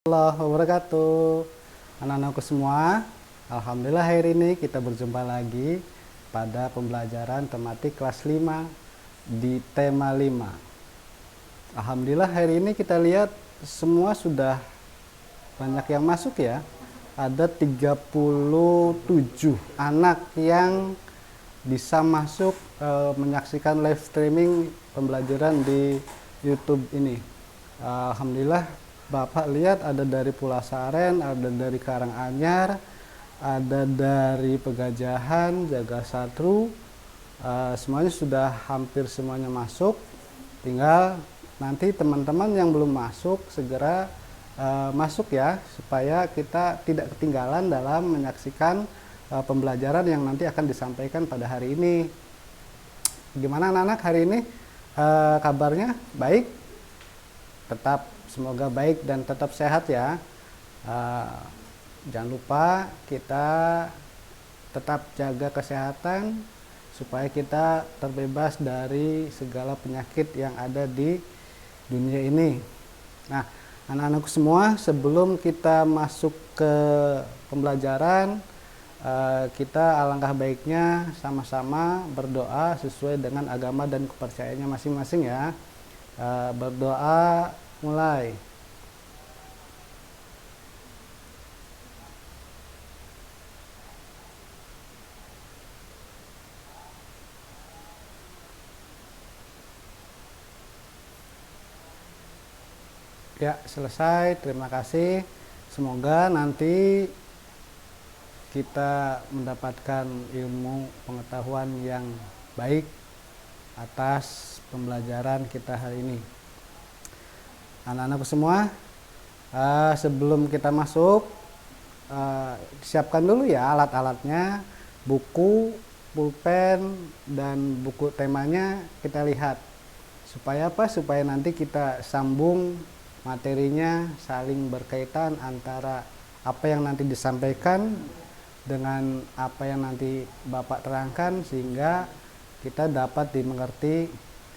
Warahmatullahi wabarakatuh. Anak-anakku semua, alhamdulillah hari ini kita berjumpa lagi pada pembelajaran tematik kelas 5 di tema 5. Alhamdulillah hari ini kita lihat semua sudah banyak yang masuk ya. Ada 37 anak yang bisa masuk menyaksikan live streaming pembelajaran di YouTube ini. Alhamdulillah, Bapak lihat ada dari Pulasaren, ada dari Karanganyar, ada dari Pegajahan, Jagasatru, semuanya sudah hampir semuanya masuk. Tinggal nanti teman-teman yang belum masuk segera masuk ya, supaya kita tidak ketinggalan dalam menyaksikan pembelajaran yang nanti akan disampaikan pada hari ini. Gimana anak-anak hari ini? Kabarnya baik? Tetap semoga baik dan tetap sehat ya. Jangan lupa kita tetap jaga kesehatan supaya kita terbebas dari segala penyakit yang ada di dunia ini. Nah, anak-anakku semua, sebelum kita masuk ke pembelajaran, kita alangkah baiknya sama-sama berdoa sesuai dengan agama dan kepercayaannya masing-masing ya. Berdoa mulai. Ya, selesai. Terima kasih. Semoga nanti kita mendapatkan ilmu pengetahuan yang baik atas pembelajaran kita hari ini. Anak-anakku semua, sebelum kita masuk, siapkan dulu ya alat-alatnya, buku, pulpen, dan buku temanya kita lihat. Supaya apa? Supaya nanti kita sambung materinya, saling berkaitan antara apa yang nanti disampaikan dengan apa yang nanti Bapak terangkan, sehingga kita dapat dimengerti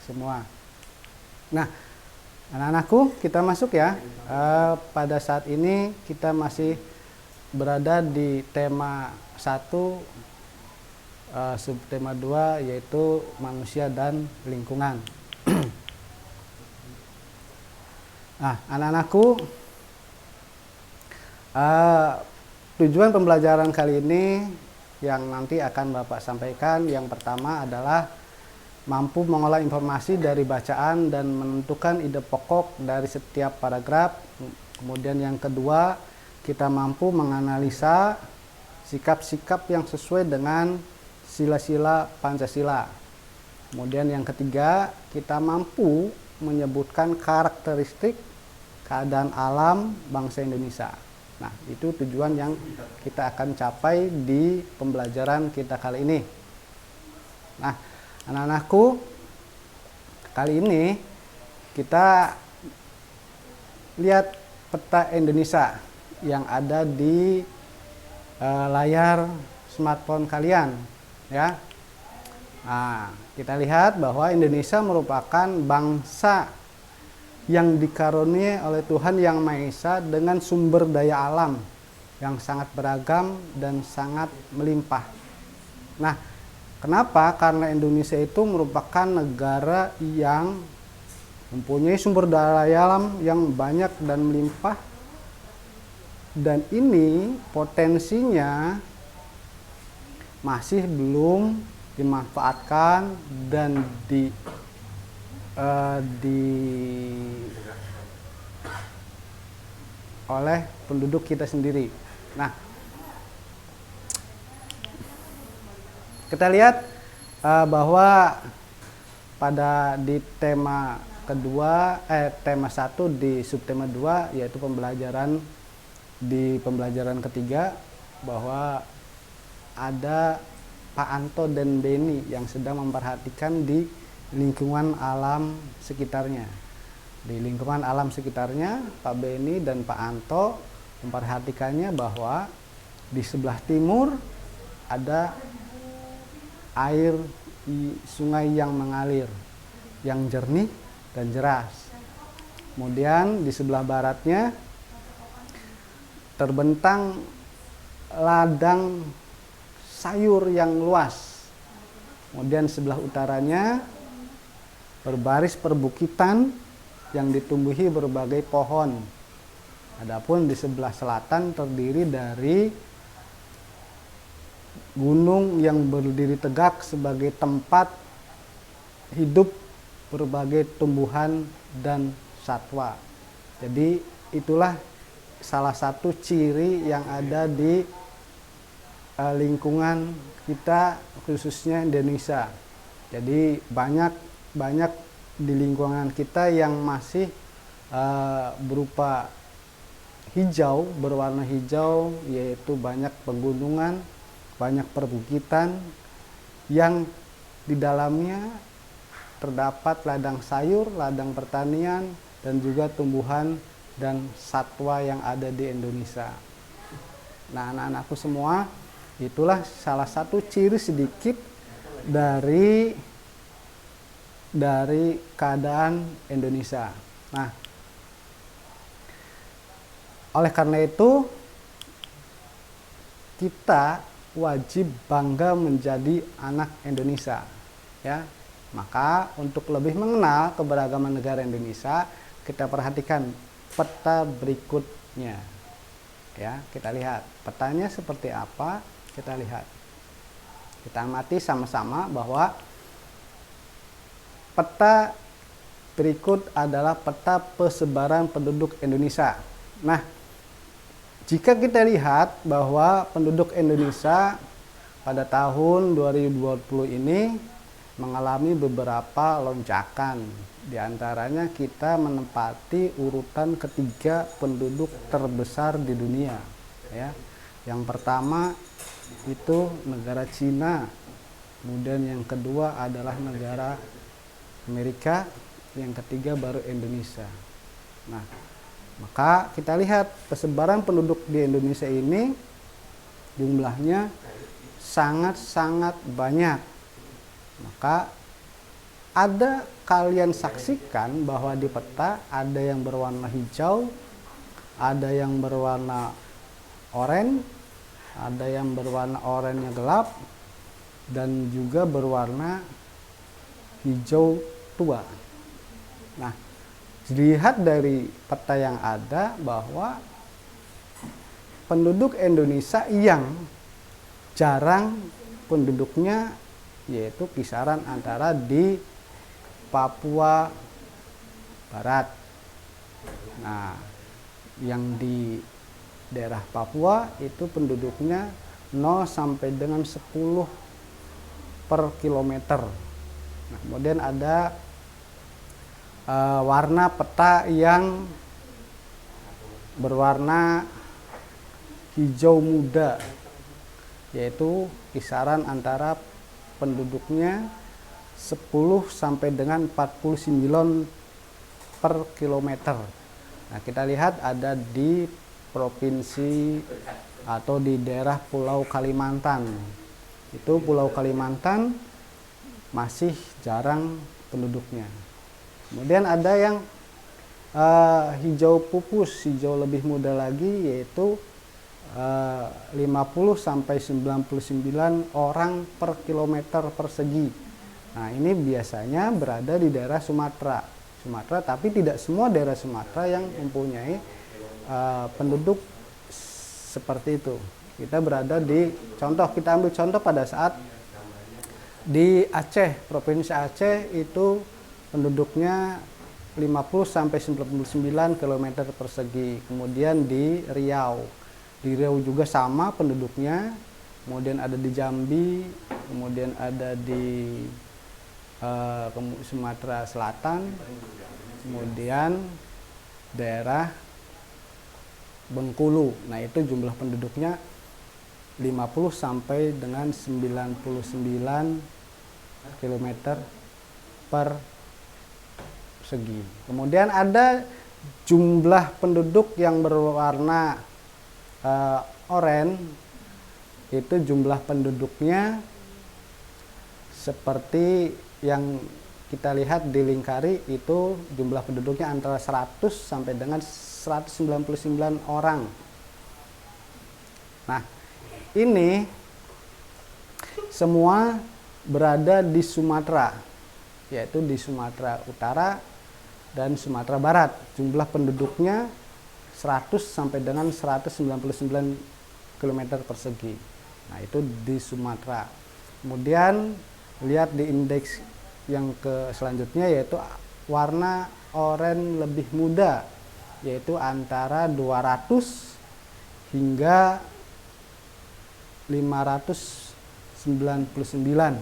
semua. Nah, anak-anakku, kita masuk ya. Pada saat ini kita masih berada di tema 1, subtema 2, yaitu manusia dan lingkungan. Nah, anak-anakku, tujuan pembelajaran kali ini yang nanti akan Bapak sampaikan, yang pertama adalah mampu mengolah informasi dari bacaan dan menentukan ide pokok dari setiap paragraf. Kemudian yang kedua, kita mampu menganalisa sikap-sikap yang sesuai dengan sila-sila Pancasila. Kemudian yang ketiga, kita mampu menyebutkan karakteristik keadaan alam bangsa Indonesia. Nah, itu tujuan yang kita akan capai di pembelajaran kita kali ini. Nah, anak-anakku, kali ini kita lihat peta Indonesia yang ada di layar smartphone kalian ya. Nah, kita lihat bahwa Indonesia merupakan bangsa yang dikaruniai oleh Tuhan Yang Maha Esa dengan sumber daya alam yang sangat beragam dan sangat melimpah. Nah, kenapa? Karena Indonesia itu merupakan negara yang mempunyai sumber daya alam yang banyak dan melimpah, dan ini potensinya masih belum dimanfaatkan dan oleh penduduk kita sendiri. Nah, kita lihat bahwa pada di tema kedua, tema 1 di subtema 2, yaitu pembelajaran di pembelajaran ketiga, bahwa ada Pak Anto dan Beni yang sedang memperhatikan di lingkungan alam sekitarnya. Di lingkungan alam sekitarnya, Pak Beni dan Pak Anto memperhatikannya bahwa di sebelah timur ada air sungai yang mengalir, yang jernih dan deras. Kemudian di sebelah baratnya terbentang ladang sayur yang luas. Kemudian sebelah utaranya berbaris perbukitan yang ditumbuhi berbagai pohon. Adapun di sebelah selatan terdiri dari gunung yang berdiri tegak sebagai tempat hidup berbagai tumbuhan dan satwa. Jadi itulah salah satu ciri yang ada di lingkungan kita, khususnya Indonesia. Jadi banyak di lingkungan kita yang masih berupa hijau, berwarna hijau, yaitu banyak pegunungan, banyak perbukitan yang di dalamnya terdapat ladang sayur, ladang pertanian, dan juga tumbuhan dan satwa yang ada di Indonesia. Nah, anak-anakku semua, itulah salah satu ciri sedikit dari keadaan Indonesia. Nah, oleh karena itu kita wajib bangga menjadi anak Indonesia, ya. Maka untuk lebih mengenal keberagaman negara Indonesia, kita perhatikan peta berikutnya. Ya, kita lihat petanya seperti apa, kita lihat. Kita amati sama-sama bahwa peta berikut adalah peta persebaran penduduk Indonesia. Nah, jika kita lihat bahwa penduduk Indonesia pada tahun 2020 ini mengalami beberapa lonjakan. Di antaranya kita menempati urutan ketiga penduduk terbesar di dunia. Ya. Yang pertama itu negara Cina, kemudian yang kedua adalah negara Amerika, yang ketiga baru Indonesia. Nah, maka kita lihat persebaran penduduk di Indonesia ini jumlahnya sangat-sangat banyak. Maka ada kalian saksikan bahwa di peta ada yang berwarna hijau, ada yang berwarna oranye, ada yang berwarna oranye gelap, dan juga berwarna hijau tua. Nah, dilihat dari peta yang ada bahwa penduduk Indonesia yang jarang penduduknya yaitu kisaran antara di Papua Barat. Nah, yang di daerah Papua itu penduduknya 0 sampai dengan 10 per kilometer. Nah, kemudian ada warna peta yang berwarna hijau muda, yaitu kisaran antara penduduknya 10 sampai dengan 49 per kilometer. Nah, kita lihat ada di provinsi atau di daerah Pulau Kalimantan. Itu Pulau Kalimantan masih jarang penduduknya. Kemudian ada yang hijau pupus, hijau lebih muda lagi, yaitu 50 sampai 99 orang per kilometer persegi. Nah, ini biasanya berada di daerah Sumatera, tapi tidak semua daerah Sumatera yang mempunyai penduduk seperti itu. Kita berada di kita ambil contoh pada saat di Aceh, provinsi Aceh itu penduduknya 50 sampai 99 km persegi. Kemudian di Riau juga sama penduduknya, kemudian ada di Jambi, kemudian ada di Sumatera Selatan, kemudian daerah Bengkulu. Nah, itu jumlah penduduknya 50 sampai dengan 99 km per segi. Kemudian ada jumlah penduduk yang berwarna oranye, itu jumlah penduduknya seperti yang kita lihat di Lingkari, itu jumlah penduduknya antara 100 sampai dengan 199 orang. Nah, ini semua berada di Sumatera, yaitu di Sumatera Utara dan Sumatera Barat. Jumlah penduduknya 100 sampai dengan 199 km persegi. Nah, itu di Sumatera. Kemudian lihat di indeks yang ke selanjutnya, yaitu warna oranye lebih muda, yaitu antara 200 hingga 599,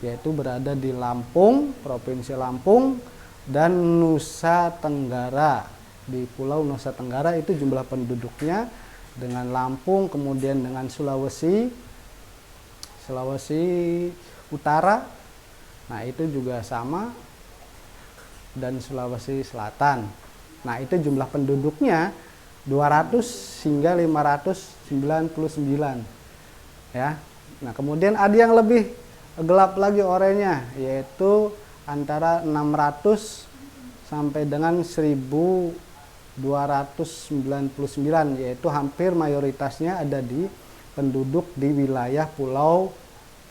yaitu berada di Lampung, Provinsi Lampung, dan Nusa Tenggara. Di Pulau Nusa Tenggara itu jumlah penduduknya dengan Lampung, kemudian dengan Sulawesi Utara, nah itu juga sama, dan Sulawesi Selatan. Nah, itu jumlah penduduknya 200 hingga 599, ya. Nah, kemudian ada yang lebih gelap lagi oranye, yaitu antara 600 sampai dengan 1299, yaitu hampir mayoritasnya ada di penduduk di wilayah Pulau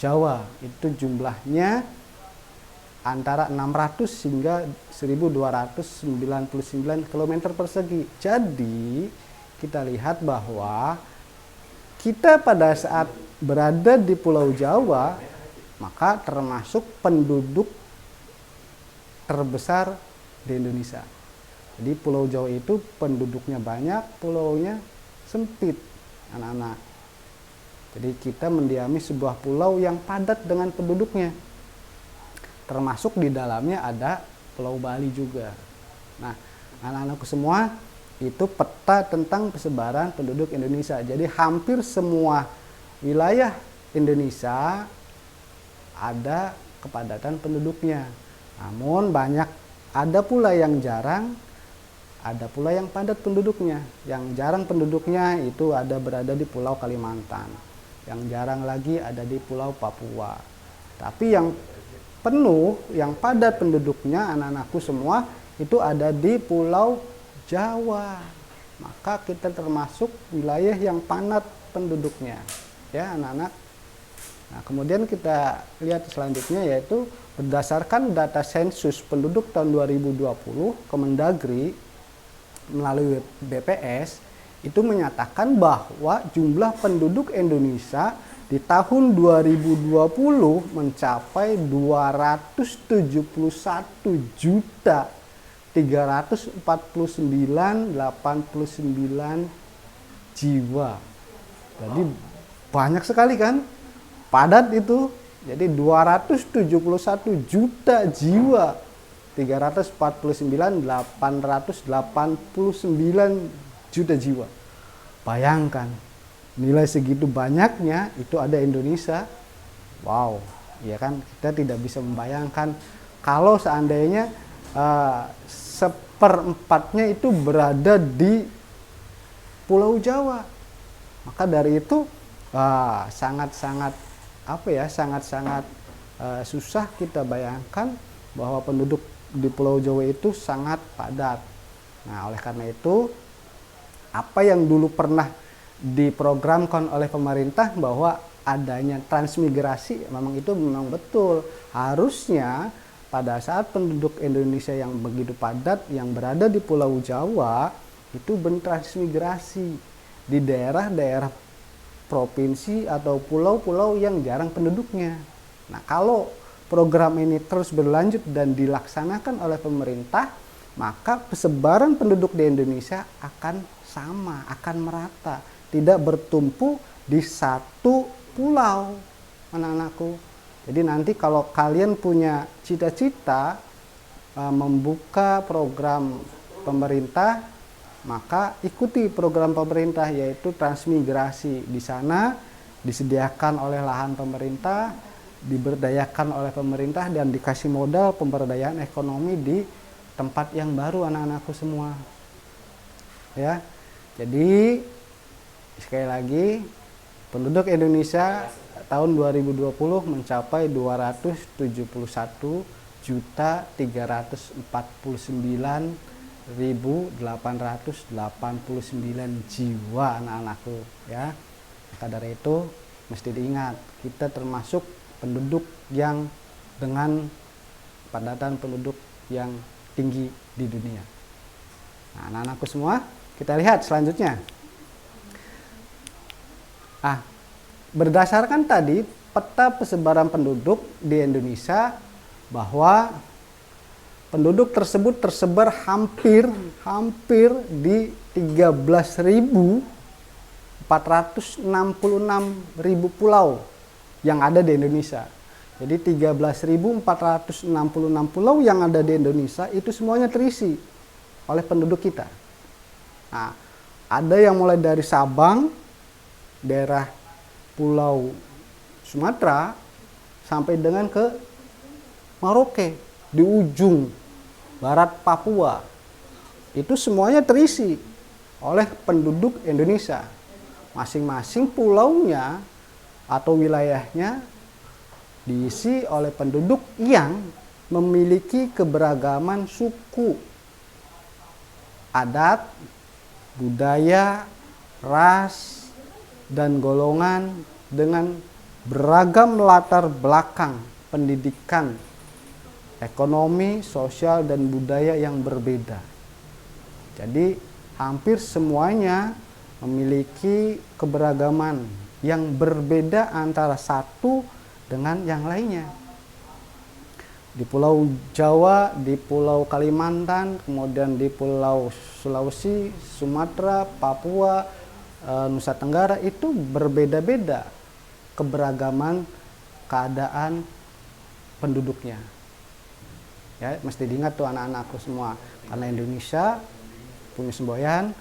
Jawa. Itu jumlahnya antara 600 hingga 1299 km persegi. Jadi kita lihat bahwa kita pada saat berada di Pulau Jawa, maka termasuk penduduk terbesar di Indonesia. Jadi Pulau Jawa itu penduduknya banyak, pulaunya sempit, anak-anak. Jadi kita mendiami sebuah pulau yang padat dengan penduduknya. Termasuk di dalamnya ada Pulau Bali juga. Nah, anak-anakku semua, itu peta tentang persebaran penduduk Indonesia. Jadi hampir semua wilayah Indonesia ada kepadatan penduduknya. Namun ada pula yang jarang, ada pula yang padat penduduknya. Yang jarang penduduknya itu ada berada di Pulau Kalimantan. Yang jarang lagi ada di Pulau Papua. Tapi yang penuh, yang padat penduduknya, anak-anakku semua, itu ada di Pulau Jawa. Maka kita termasuk wilayah yang padat penduduknya, ya anak-anak. Nah, kemudian kita lihat selanjutnya, yaitu berdasarkan data sensus penduduk tahun 2020 Kemendagri melalui BPS itu menyatakan bahwa jumlah penduduk Indonesia di tahun 2020 mencapai 271.349.89 jiwa. Jadi banyak sekali kan? Padat itu. Jadi 271 juta jiwa. 349.889 juta jiwa. Bayangkan, nilai segitu banyaknya itu ada Indonesia. Wow, ya kan, kita tidak bisa membayangkan kalau seandainya seperempatnya itu berada di Pulau Jawa. Maka dari itu sangat-sangat susah kita bayangkan bahwa penduduk di Pulau Jawa itu sangat padat. Nah, oleh karena itu, apa yang dulu pernah diprogramkan oleh pemerintah bahwa adanya transmigrasi, memang betul. Harusnya pada saat penduduk Indonesia yang begitu padat yang berada di Pulau Jawa itu bertransmigrasi di daerah-daerah provinsi atau pulau-pulau yang jarang penduduknya. Nah, kalau program ini terus berlanjut dan dilaksanakan oleh pemerintah, maka persebaran penduduk di Indonesia akan sama, akan merata, tidak bertumpu di satu pulau, anak-anakku. Jadi nanti kalau kalian punya cita-cita membuka program pemerintah, maka ikuti program pemerintah, yaitu transmigrasi. Di sana disediakan oleh lahan pemerintah, diberdayakan oleh pemerintah, dan dikasih modal pemberdayaan ekonomi di tempat yang baru, anak-anakku semua. Ya. Jadi sekali lagi, penduduk Indonesia tahun 2020 mencapai 271.349.889 jiwa, anak-anakku, ya. Maka dari itu mesti diingat, kita termasuk penduduk yang dengan padatan penduduk yang tinggi di dunia. Nah, anak-anakku semua, kita lihat selanjutnya. Berdasarkan tadi peta persebaran penduduk di Indonesia, bahwa penduduk tersebut tersebar hampir di 13.466.000 pulau yang ada di Indonesia. Jadi 13.466 pulau yang ada di Indonesia itu semuanya terisi oleh penduduk kita. Nah, ada yang mulai dari Sabang, daerah Pulau Sumatera, sampai dengan ke Merauke di ujung barat Papua. Itu semuanya terisi oleh penduduk Indonesia. Masing-masing pulaunya atau wilayahnya diisi oleh penduduk yang memiliki keberagaman suku, adat, budaya, ras, dan golongan dengan beragam latar belakang pendidikan, ekonomi, sosial, dan budaya yang berbeda. Jadi hampir semuanya memiliki keberagaman yang berbeda antara satu dengan yang lainnya. Di Pulau Jawa, di Pulau Kalimantan, kemudian di Pulau Sulawesi, Sumatera, Papua, Nusa Tenggara, itu berbeda-beda keberagaman keadaan penduduknya. Ya, mesti diingat tuh anak-anakku semua, karena Indonesia punya semboyan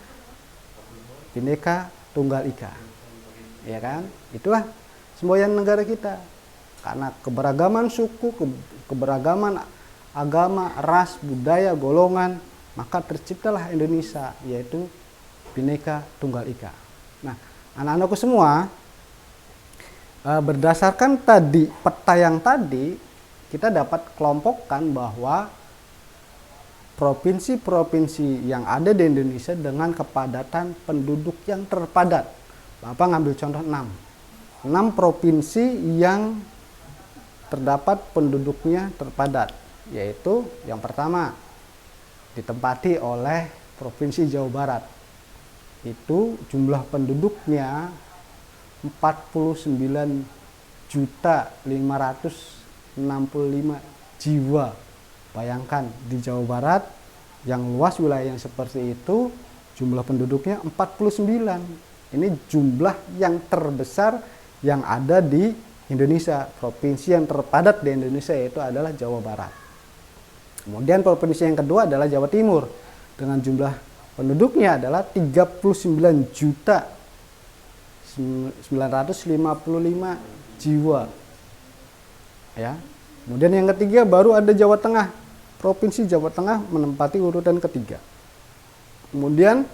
Bhinneka Tunggal Ika. Ya kan? Itulah semboyan negara kita. Karena keberagaman suku, keberagaman agama, ras, budaya, golongan, maka terciptalah Indonesia, yaitu Bhinneka Tunggal Ika. Nah, anak-anakku semua, berdasarkan tadi peta yang tadi, kita dapat kelompokkan bahwa provinsi-provinsi yang ada di Indonesia dengan kepadatan penduduk yang terpadat. Bapak ngambil contoh 6 provinsi yang terdapat penduduknya terpadat, yaitu yang pertama ditempati oleh Provinsi Jawa Barat. Itu jumlah penduduknya 49.565 jiwa. Bayangkan di Jawa Barat yang luas wilayah yang seperti itu, jumlah penduduknya 49. Ini jumlah yang terbesar yang ada di Indonesia. Provinsi yang terpadat di Indonesia yaitu adalah Jawa Barat. Kemudian provinsi yang kedua adalah Jawa Timur dengan jumlah penduduknya adalah 39.955 jiwa. Ya. Kemudian yang ketiga baru ada Jawa Tengah. Provinsi Jawa Tengah menempati urutan ketiga. Kemudian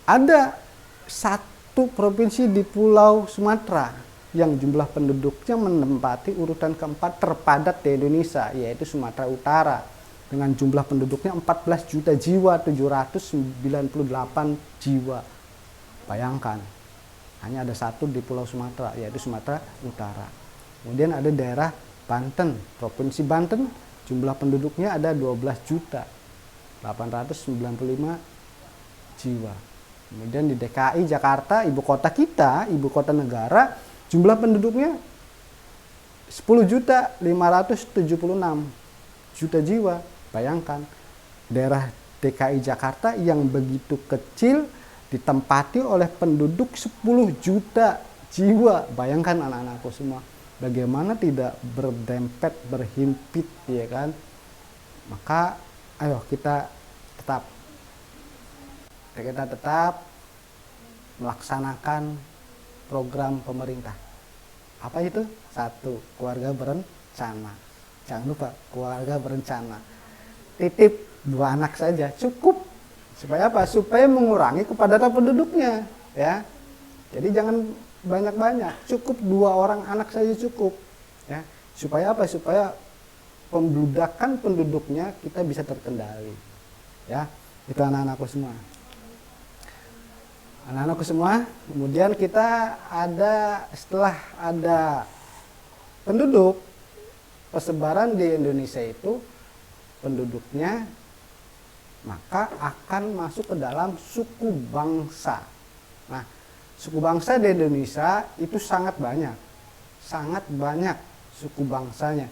ada satu provinsi di Pulau Sumatera yang jumlah penduduknya menempati urutan keempat terpadat di Indonesia, yaitu Sumatera Utara dengan jumlah penduduknya 14 juta jiwa, 798 jiwa. Bayangkan, hanya ada satu di Pulau Sumatera, yaitu Sumatera Utara. Kemudian ada daerah Banten, Provinsi Banten, jumlah penduduknya ada 12 juta 895 jiwa. Kemudian di DKI Jakarta, ibu kota kita, ibu kota negara, jumlah penduduknya 10.576 juta jiwa. Bayangkan, daerah DKI Jakarta yang begitu kecil ditempati oleh penduduk 10 juta jiwa. Bayangkan anak-anakku semua, bagaimana tidak berdempet, berhimpit, ya kan? Maka ayo kita tetap melaksanakan program pemerintah. Apa itu? 1. Keluarga berencana. Jangan lupa, keluarga berencana. Titip 2 anak saja cukup. Supaya apa? Supaya mengurangi kepadatan penduduknya, ya. Jadi jangan banyak-banyak, cukup 2 orang anak saja cukup, ya. Supaya apa? Supaya pembludakan penduduknya kita bisa terkendali, ya. Itu anak-anakku semua. Anak-anakku semua, kemudian kita setelah ada penduduk, persebaran di Indonesia itu penduduknya maka akan masuk ke dalam suku bangsa. Nah, suku bangsa di Indonesia itu sangat banyak suku bangsanya.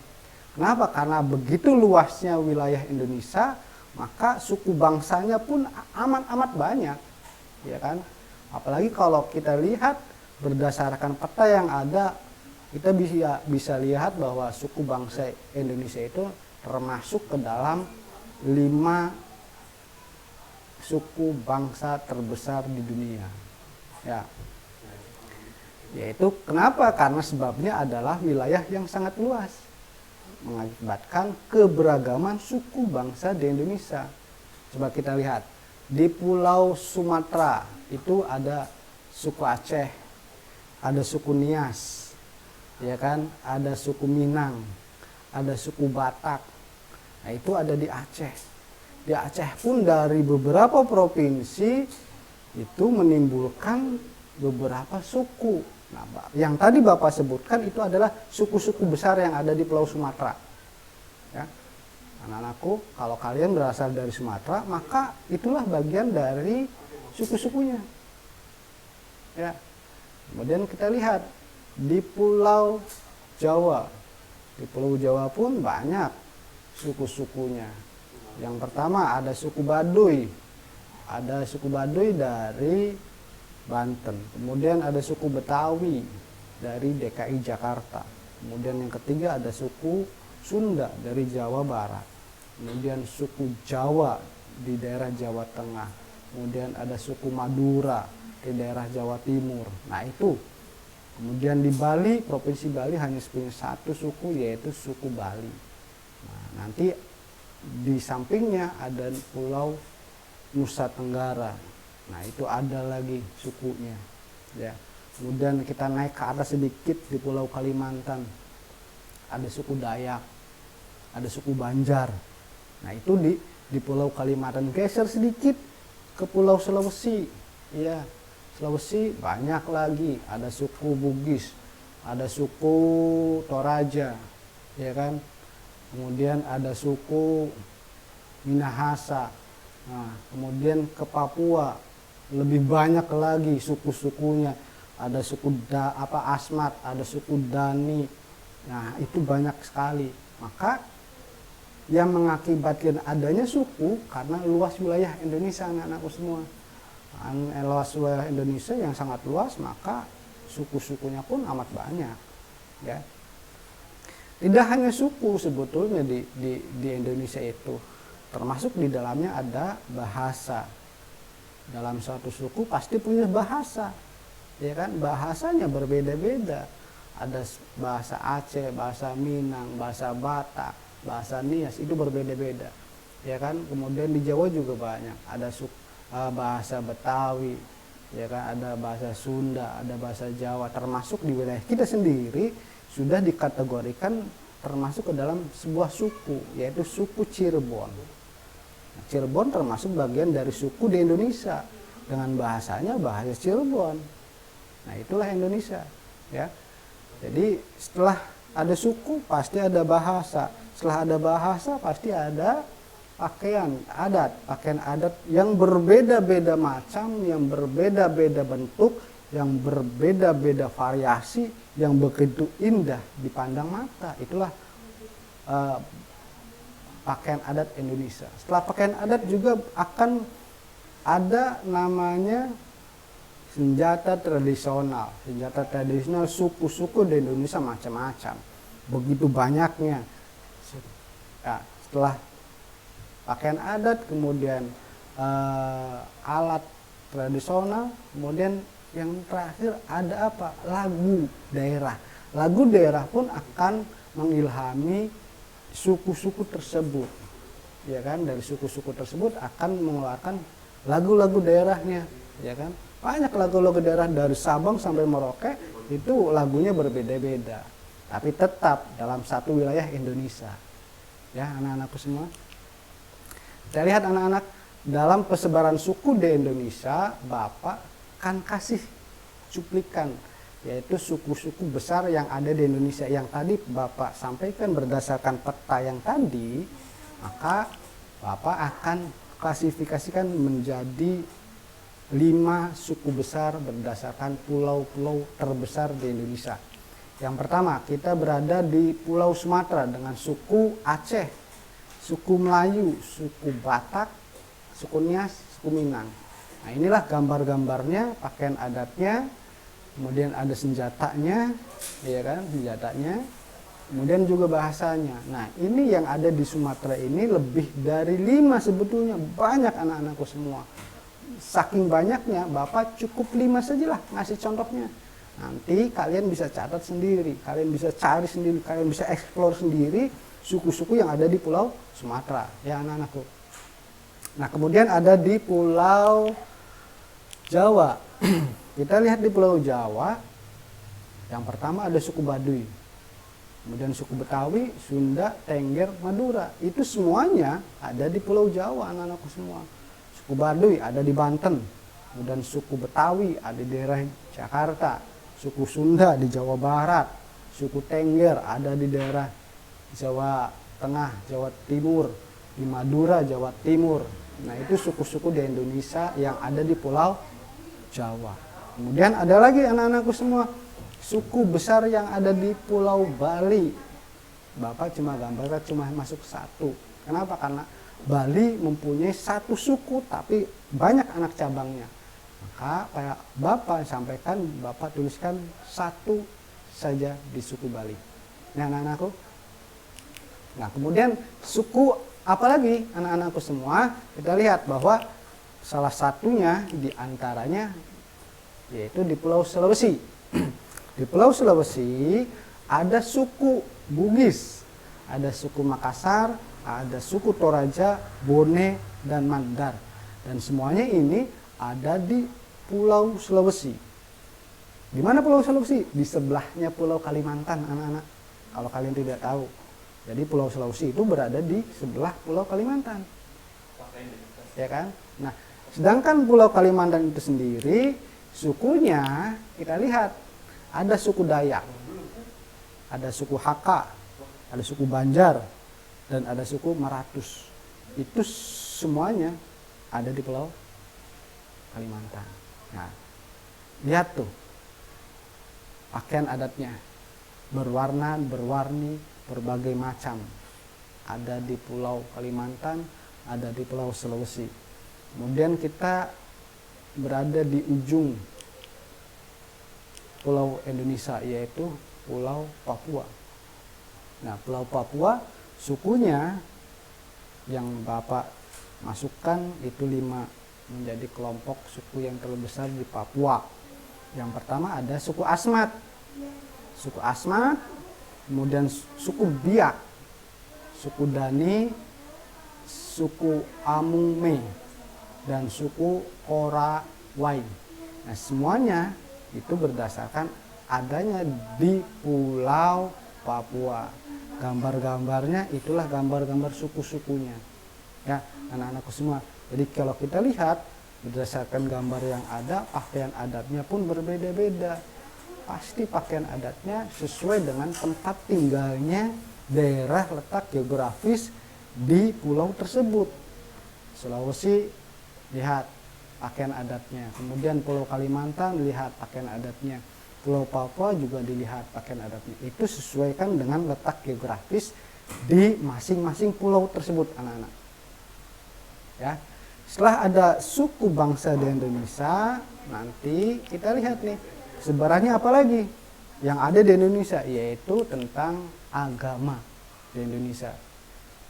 Kenapa? Karena begitu luasnya wilayah Indonesia, maka suku bangsanya pun amat banyak, ya kan? Apalagi kalau kita lihat berdasarkan peta yang ada, kita bisa lihat bahwa suku bangsa Indonesia itu termasuk ke dalam 5 suku bangsa terbesar di dunia. Ya. Yaitu kenapa? Karena sebabnya adalah wilayah yang sangat luas, mengakibatkan keberagaman suku bangsa di Indonesia. Coba kita lihat, di Pulau Sumatera itu ada suku Aceh, ada suku Nias, ya kan, ada suku Minang, ada suku Batak. Nah, itu ada di Aceh. Di Aceh pun dari beberapa provinsi itu menimbulkan beberapa suku. Nah, yang tadi Bapak sebutkan itu adalah suku-suku besar yang ada di Pulau Sumatera. Ya. Anak-anakku, kalau kalian berasal dari Sumatera, maka itulah bagian dari suku-sukunya. Ya. Kemudian kita lihat di Pulau Jawa. Di Pulau Jawa pun banyak suku-sukunya. Yang pertama ada suku Baduy. Ada suku Baduy dari Banten. Kemudian ada suku Betawi dari DKI Jakarta. Kemudian yang ketiga ada suku Sunda dari Jawa Barat. Kemudian suku Jawa di daerah Jawa Tengah. Kemudian ada suku Madura di daerah Jawa Timur. Nah, itu. Kemudian di Bali, Provinsi Bali hanya punya satu suku, yaitu suku Bali. Nah, nanti di sampingnya ada Pulau Nusa Tenggara. Nah, itu ada lagi sukunya. Ya. Kemudian kita naik ke atas sedikit di Pulau Kalimantan. Ada suku Dayak, ada suku Banjar. Nah, itu di Pulau Kalimantan. Geser sedikit ke Pulau Sulawesi. Ya, Sulawesi banyak lagi. Ada suku Bugis, ada suku Toraja, ya kan? Kemudian ada suku Minahasa. Nah, kemudian ke Papua lebih banyak lagi suku-sukunya. Ada suku Asmat, ada suku Dani. Nah, itu banyak sekali. Maka yang mengakibatkan adanya suku karena luas wilayah Indonesia, anak-anakku semua. Luas wilayah Indonesia yang sangat luas, maka suku-sukunya pun amat banyak. Ya. Tidak hanya suku sebetulnya di Indonesia itu, termasuk di dalamnya ada bahasa. Dalam suatu suku pasti punya bahasa, ya kan? Bahasanya berbeda-beda. Ada bahasa Aceh, bahasa Minang, bahasa Batak, bahasa Nias, itu berbeda-beda, ya kan? Kemudian di Jawa juga banyak, ada bahasa Betawi, ya kan? Ada bahasa Sunda, ada bahasa Jawa, termasuk di wilayah kita sendiri sudah dikategorikan termasuk ke dalam sebuah suku, yaitu suku Cirebon. Nah, Cirebon termasuk bagian dari suku di Indonesia dengan bahasanya bahasa Cirebon. Nah, itulah Indonesia, ya. Jadi setelah ada suku pasti ada bahasa, setelah ada bahasa pasti ada pakaian adat yang berbeda-beda macam, yang berbeda-beda bentuk, yang berbeda-beda variasi, yang begitu indah dipandang mata. Itulah pakaian adat Indonesia. Setelah pakaian adat juga akan ada namanya senjata tradisional. Senjata tradisional suku-suku di Indonesia macam-macam. Begitu banyaknya. Ya, setelah pakaian adat, kemudian alat tradisional, kemudian yang terakhir ada apa? Lagu daerah. Lagu daerah pun akan mengilhami suku-suku tersebut. Ya kan? Dari suku-suku tersebut akan mengeluarkan lagu-lagu daerahnya, ya kan? Banyak lagu-lagu daerah dari Sabang sampai Merauke itu lagunya berbeda-beda, tapi tetap dalam satu wilayah Indonesia. Ya, anak-anakku semua. Kita lihat anak-anak, dalam persebaran suku di Indonesia, Bapak akan kasih cuplikan, yaitu suku-suku besar yang ada di Indonesia yang tadi Bapak sampaikan berdasarkan peta yang tadi, maka Bapak akan klasifikasikan menjadi 5 suku besar berdasarkan pulau-pulau terbesar di Indonesia. Yang pertama, kita berada di Pulau Sumatera dengan suku Aceh, suku Melayu, suku Batak, suku Nias, suku Minang. Nah, inilah gambar-gambarnya, pakaian adatnya, kemudian ada senjatanya, ya kan, senjatanya, kemudian juga bahasanya. Nah, ini yang ada di Sumatera ini lebih dari 5 sebetulnya, banyak anak-anakku semua. Saking banyaknya, Bapak cukup 5 sajalah ngasih contohnya. Nanti kalian bisa catat sendiri, kalian bisa cari sendiri, kalian bisa eksplor sendiri suku-suku yang ada di Pulau Sumatera, ya anak-anakku. Nah, kemudian ada di Pulau Jawa. Kita lihat di Pulau Jawa, yang pertama ada suku Baduy, kemudian suku Betawi, Sunda, Tengger, Madura. Itu semuanya ada di Pulau Jawa, anak-anakku semua. Suku Baduy ada di Banten, kemudian suku Betawi ada di daerah Jakarta, suku Sunda di Jawa Barat, suku Tengger ada di daerah Jawa Tengah, Jawa Timur, di Madura, Jawa Timur. Nah, itu suku-suku di Indonesia yang ada di Pulau Jawa. Kemudian ada lagi anak-anakku semua, suku besar yang ada di Pulau Bali. Bapak cuma gambarkan cuma masuk 1. Kenapa? Karena Bali mempunyai 1 suku tapi banyak anak cabangnya. Maka Bapak sampaikan, Bapak tuliskan 1 saja di suku Bali. Nah, anak-anakku. Nah, kemudian suku apalagi anak-anakku semua, kita lihat bahwa salah satunya di antaranya yaitu di Pulau Sulawesi. Di Pulau Sulawesi ada suku Bugis, ada suku Makassar, ada suku Toraja, Bone, dan Mandar. Dan semuanya ini ada di Pulau Sulawesi. Di mana Pulau Sulawesi? Di sebelahnya Pulau Kalimantan, anak-anak. Kalau kalian tidak tahu. Jadi Pulau Sulawesi itu berada di sebelah Pulau Kalimantan. Ya kan? Nah, sedangkan Pulau Kalimantan itu sendiri, sukunya kita lihat ada suku Dayak, ada suku Hakka, ada suku Banjar, dan ada suku Maratus. Itu semuanya ada di Pulau Kalimantan. Nah, lihat tuh pakaian adatnya berwarna-berwarni, berbagai macam. Ada di Pulau Kalimantan, ada di Pulau Sulawesi. Kemudian kita berada di ujung Pulau Indonesia, yaitu Pulau Papua. Nah, Pulau Papua sukunya yang Bapak masukkan itu 5 menjadi kelompok suku yang terbesar di Papua. Yang pertama ada suku Asmat. Suku Asmat, kemudian suku Biak, suku Dani, suku Amume, dan suku Korawai. Nah, semuanya itu berdasarkan adanya di Pulau Papua. Gambar-gambarnya itulah gambar-gambar suku-sukunya. Ya, anak-anakku semua. Jadi kalau kita lihat berdasarkan gambar yang ada, pakaian adatnya pun berbeda-beda. Pasti pakaian adatnya sesuai dengan tempat tinggalnya, daerah letak geografis di pulau tersebut. Sulawesi, lihat pakaian adatnya. Kemudian Pulau Kalimantan, lihat pakaian adatnya. Pulau Papua juga dilihat pakaian adatnya. Itu sesuaikan dengan letak geografis di masing-masing pulau tersebut, anak-anak. Ya. Setelah ada suku bangsa di Indonesia, nanti kita lihat nih sebarannya apa lagi yang ada di Indonesia, yaitu tentang agama di Indonesia.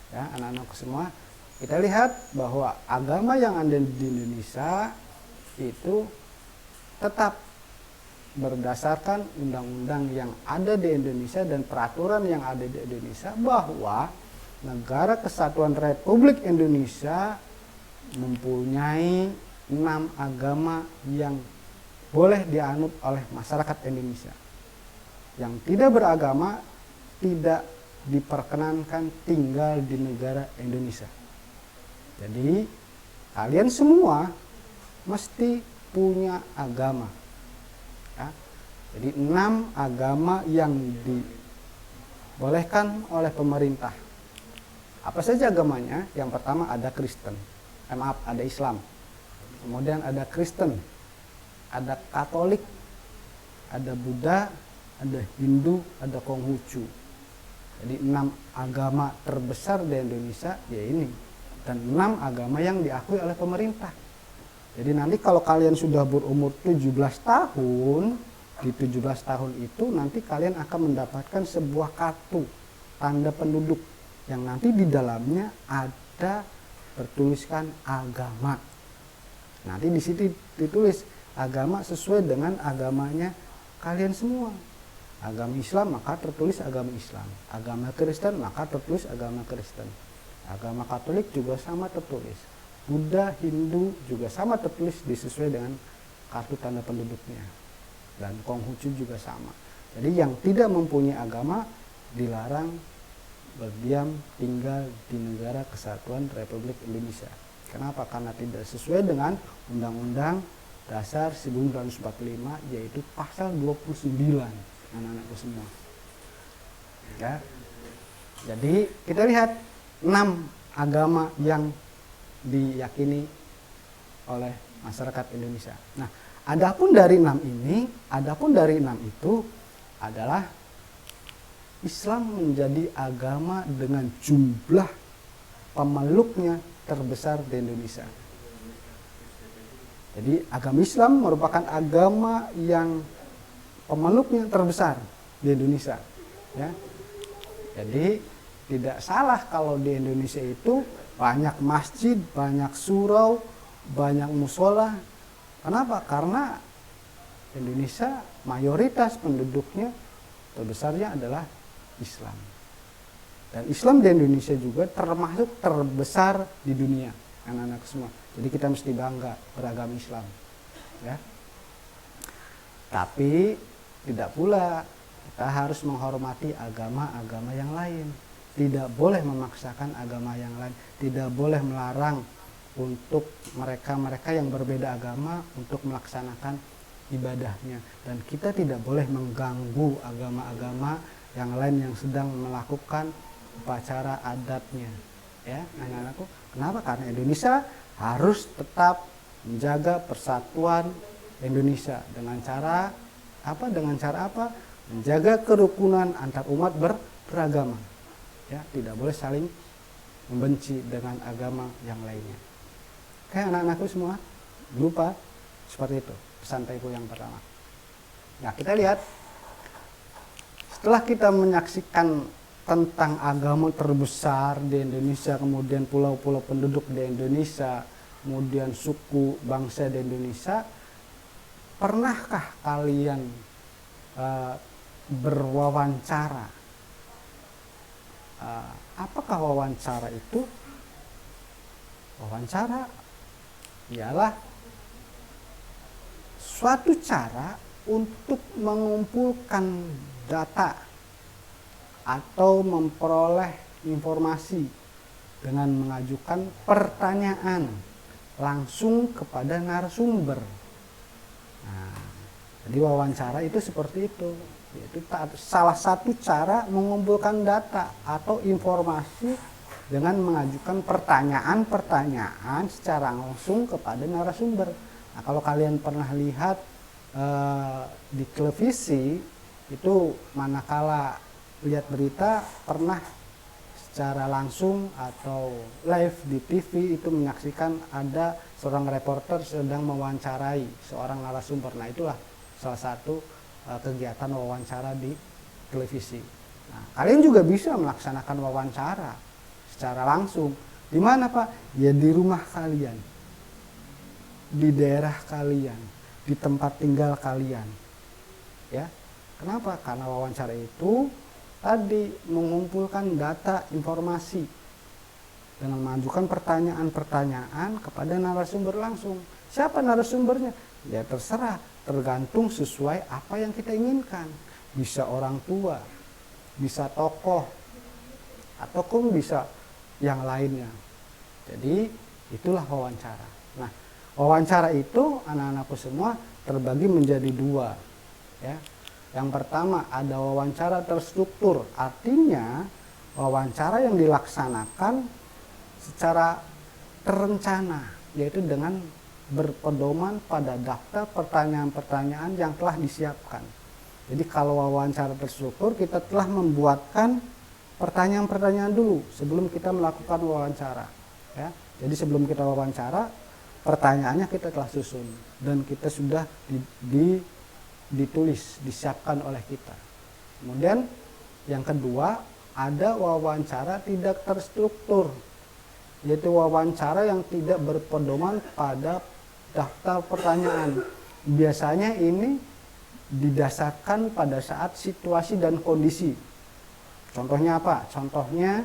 Ya, anak-anak semua, kita lihat bahwa agama yang ada di Indonesia itu tetap berdasarkan undang-undang yang ada di Indonesia dan peraturan yang ada di Indonesia, bahwa Negara Kesatuan Republik Indonesia mempunyai 6 agama yang boleh dianut oleh masyarakat Indonesia. Yang tidak beragama tidak diperkenankan tinggal di negara Indonesia. Jadi kalian semua mesti punya agama. Ya. Jadi 6 agama yang dibolehkan oleh pemerintah. Apa saja agamanya? Yang pertama ada Kristen, ada Islam. Kemudian ada Kristen, ada Katolik, ada Buddha, ada Hindu, ada Konghucu. Jadi 6 agama terbesar di Indonesia ya ini. Dan 6 agama yang diakui oleh pemerintah. Jadi nanti kalau kalian sudah berumur 17 tahun, di 17 tahun itu nanti kalian akan mendapatkan sebuah kartu tanda penduduk yang nanti di dalamnya ada bertuliskan agama. Nanti di situ ditulis agama sesuai dengan agamanya kalian semua. Agama Islam maka tertulis agama Islam, agama Kristen maka tertulis agama Kristen, agama Katolik juga sama tertulis, Buddha, Hindu juga sama tertulis disesuai dengan kartu tanda penduduknya, dan Konghucu juga sama. Jadi yang tidak mempunyai agama dilarang berdiam tinggal di negara Kesatuan Republik Indonesia. Kenapa? Karena tidak sesuai dengan Undang-Undang Dasar 1945 yaitu pasal 29. Anak-anakku semua ya. Jadi kita lihat 6 agama yang diyakini oleh masyarakat Indonesia. Nah, adapun dari 6 itu adalah Islam menjadi agama dengan jumlah pemeluknya terbesar di Indonesia. Jadi agama Islam merupakan agama yang pemeluknya terbesar di Indonesia, ya. Jadi tidak salah kalau di Indonesia itu banyak masjid, banyak surau, banyak musola. Kenapa? Karena Indonesia mayoritas penduduknya terbesarnya adalah Islam. Dan Islam di Indonesia juga termasuk terbesar di dunia, anak-anak semua. Jadi kita mesti bangga beragama Islam, ya. Tapi tidak pula kita harus menghormati agama-agama yang lain. Tidak boleh memaksakan agama yang lain. Tidak boleh melarang untuk mereka-mereka yang berbeda agama untuk melaksanakan ibadahnya. Dan kita tidak boleh mengganggu agama-agama yang lain yang sedang melakukan upacara adatnya. Ya, anak-anakku. Kenapa? Karena Indonesia harus tetap menjaga persatuan Indonesia dengan cara apa? Menjaga kerukunan antar umat beragama. Ya, tidak boleh saling membenci dengan agama yang lainnya. Oke, anak-anakku semua, lupa seperti itu pesan Taiku yang pertama. Nah, kita lihat setelah kita menyaksikan tentang agama terbesar di Indonesia, kemudian pulau-pulau penduduk di Indonesia, kemudian suku bangsa di Indonesia, pernahkah kalian berwawancara? Apakah wawancara itu? Wawancara ialah suatu cara untuk mengumpulkan data atau memperoleh informasi dengan mengajukan pertanyaan langsung kepada narasumber. Nah, jadi wawancara itu seperti itu. Itu salah satu cara mengumpulkan data atau informasi dengan mengajukan pertanyaan-pertanyaan secara langsung kepada narasumber. Nah, kalau kalian pernah lihat di televisi itu, manakala lihat berita pernah secara langsung atau live di TV itu menyaksikan ada seorang reporter sedang mewawancarai seorang narasumber. Nah, itulah salah satu kegiatan wawancara di televisi. Nah, kalian juga bisa melaksanakan wawancara secara langsung. Di mana, Pak? Ya di rumah kalian, di daerah kalian, di tempat tinggal kalian. Ya, kenapa? Karena wawancara itu tadi mengumpulkan data informasi dengan mengajukan pertanyaan-pertanyaan kepada narasumber langsung. Siapa narasumbernya? Ya terserah, tergantung sesuai apa yang kita inginkan. Bisa orang tua, bisa tokoh, ataupun bisa yang lainnya. Jadi itulah wawancara. Nah, wawancara itu anak-anakku semua terbagi menjadi dua, ya. Yang pertama ada wawancara terstruktur, artinya wawancara yang dilaksanakan secara terencana, yaitu dengan berpedoman pada daftar pertanyaan-pertanyaan yang telah disiapkan. Jadi kalau wawancara terstruktur, kita telah membuatkan pertanyaan-pertanyaan dulu sebelum kita melakukan wawancara, ya. Jadi sebelum kita wawancara, pertanyaannya kita telah susun dan kita sudah ditulis, disiapkan oleh kita. Kemudian yang kedua, ada wawancara tidak terstruktur, yaitu wawancara yang tidak berpedoman pada daftar pertanyaan. Biasanya ini didasarkan pada saat situasi dan kondisi. Contohnya apa? Contohnya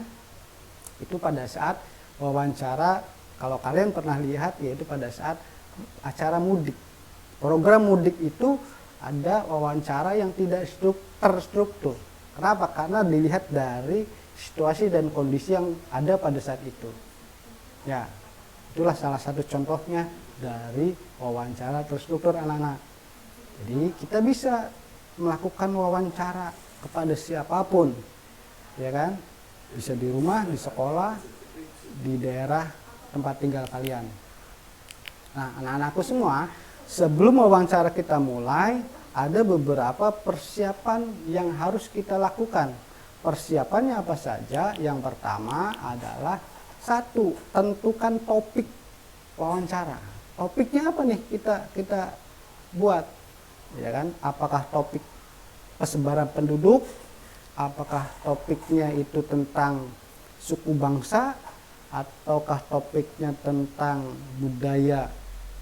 itu pada saat wawancara, kalau kalian pernah lihat, yaitu pada saat acara mudik. Program mudik itu ada wawancara yang tidak terstruktur. Kenapa? Karena dilihat dari situasi dan kondisi yang ada pada saat itu. Ya, itulah salah satu contohnya dari wawancara terstruktur anak-anak. Jadi kita bisa melakukan wawancara kepada siapapun, ya kan? Bisa di rumah, di sekolah, di daerah tempat tinggal kalian. Nah, anak-anakku semua, sebelum wawancara kita mulai, ada beberapa persiapan yang harus kita lakukan. Persiapannya apa saja? Yang pertama adalah satu, tentukan topik wawancara. Topiknya apa nih kita buat? Ya kan? Apakah topik persebaran penduduk? Apakah topiknya itu tentang suku bangsa? Ataukah topiknya tentang budaya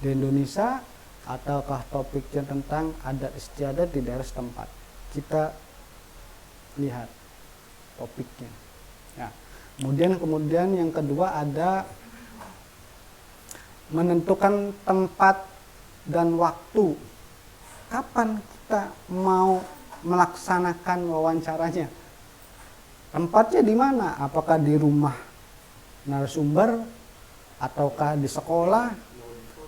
di Indonesia? Ataukah topiknya tentang adat istiadat di daerah setempat? Kita lihat topiknya. Ya. Kemudian yang kedua ada menentukan tempat dan waktu. Kapan kita mau melaksanakan wawancaranya? Tempatnya di mana? Apakah di rumah narasumber, ataukah di sekolah,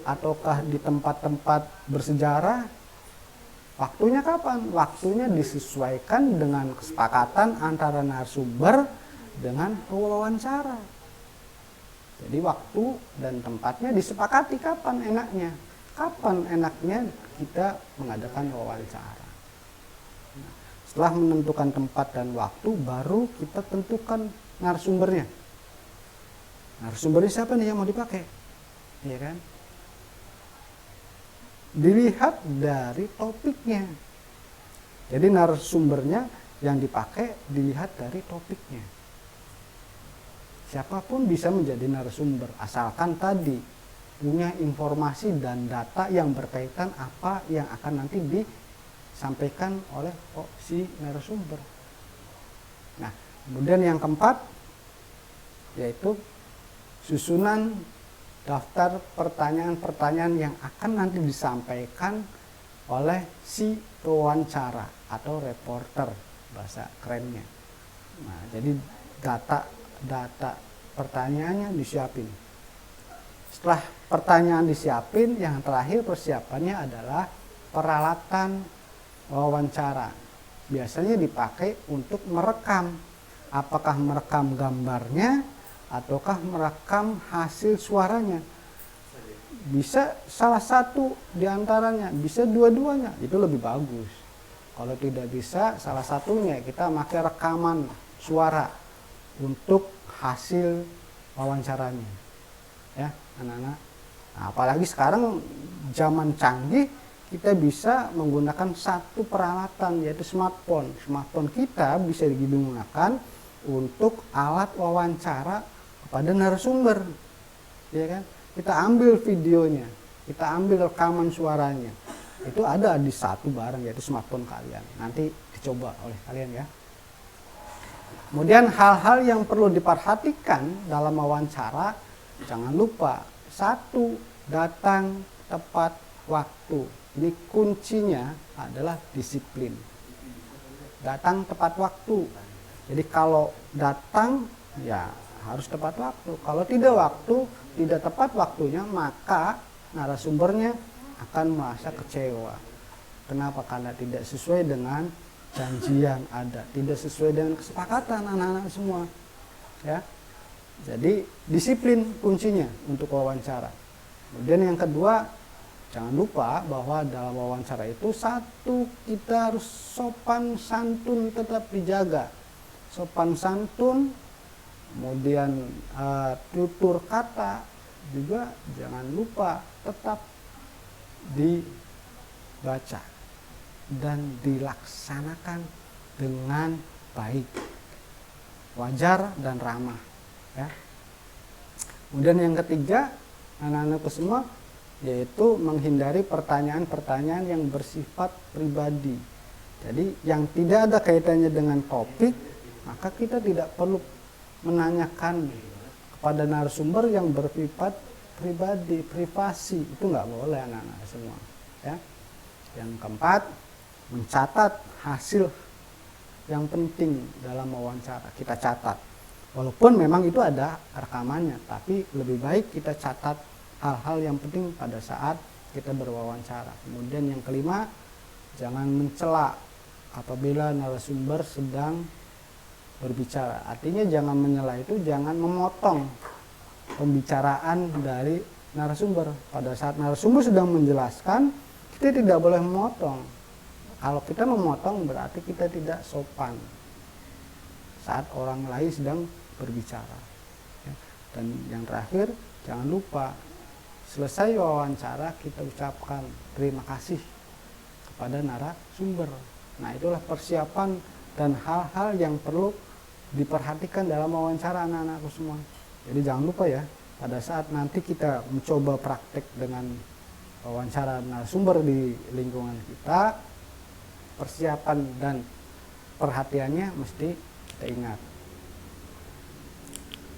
ataukah di tempat-tempat bersejarah? Waktunya kapan? Waktunya disesuaikan dengan kesepakatan antara narasumber dengan pewawancara. Jadi waktu dan tempatnya disepakati kapan enaknya. Kapan enaknya kita mengadakan wawancara. Nah, setelah menentukan tempat dan waktu, baru kita tentukan narasumbernya. Narasumbernya siapa nih yang mau dipakai? Iya kan? Dilihat dari topiknya. Jadi narasumbernya yang dipakai dilihat dari topiknya. Siapapun bisa menjadi narasumber, asalkan tadi punya informasi dan data yang berkaitan apa yang akan nanti disampaikan oleh si narasumber. Nah, kemudian yang keempat yaitu susunan daftar pertanyaan-pertanyaan yang akan nanti disampaikan oleh si pewawancara atau reporter bahasa kerennya. Nah, jadi data pertanyaannya disiapin. Setelah pertanyaan disiapin, yang terakhir persiapannya adalah peralatan wawancara. Biasanya dipakai untuk merekam. Apakah merekam gambarnya ataukah merekam hasil suaranya? Bisa salah satu diantaranya, bisa dua-duanya, itu lebih bagus. Kalau tidak bisa salah satunya, kita pakai rekaman suara untuk hasil wawancaranya, ya anak-anak. Nah, apalagi sekarang zaman canggih, kita bisa menggunakan satu peralatan yaitu smartphone. Smartphone kita bisa digunakan untuk alat wawancara kepada narasumber, ya kan? Kita ambil videonya, kita ambil rekaman suaranya, itu ada di satu barang yaitu smartphone kalian. Nanti dicoba oleh kalian ya. Kemudian hal-hal yang perlu diperhatikan dalam wawancara, jangan lupa, satu, datang tepat waktu. Ini kuncinya adalah disiplin. Datang tepat waktu. Jadi kalau datang ya harus tepat waktu. Kalau tidak tepat waktunya, maka narasumbernya akan merasa kecewa. Kenapa? Karena tidak sesuai dengan janji yang ada, tidak sesuai dengan kesepakatan anak-anak semua, ya. Jadi disiplin kuncinya untuk wawancara. Kemudian yang kedua, jangan lupa bahwa dalam wawancara itu satu, kita harus sopan santun tetap dijaga. Sopan santun, kemudian tutur kata juga jangan lupa tetap dibaca dan dilaksanakan dengan baik, wajar dan ramah, ya. Kemudian yang ketiga, anak-anakku semua, yaitu menghindari pertanyaan-pertanyaan yang bersifat pribadi. Jadi yang tidak ada kaitannya dengan topik, maka kita tidak perlu menanyakan kepada narasumber yang bersifat pribadi, privasi. Itu nggak boleh anak-anak semua, ya. Yang keempat, mencatat hasil yang penting dalam wawancara. Kita catat, walaupun memang itu ada rekamannya, tapi lebih baik kita catat hal-hal yang penting pada saat kita berwawancara. Kemudian yang kelima, jangan mencela apabila narasumber sedang berbicara. Artinya jangan menyela itu, jangan memotong pembicaraan dari narasumber. Pada saat narasumber sedang menjelaskan, kita tidak boleh memotong. Kalau kita memotong berarti kita tidak sopan saat orang lain sedang berbicara. Dan yang terakhir, jangan lupa selesai wawancara kita ucapkan terima kasih kepada narasumber. Nah, itulah persiapan dan hal-hal yang perlu diperhatikan dalam wawancara anak-anakku semua. Jadi jangan lupa ya, pada saat nanti kita mencoba praktek dengan wawancara narasumber di lingkungan kita, persiapan dan perhatiannya mesti kita ingat.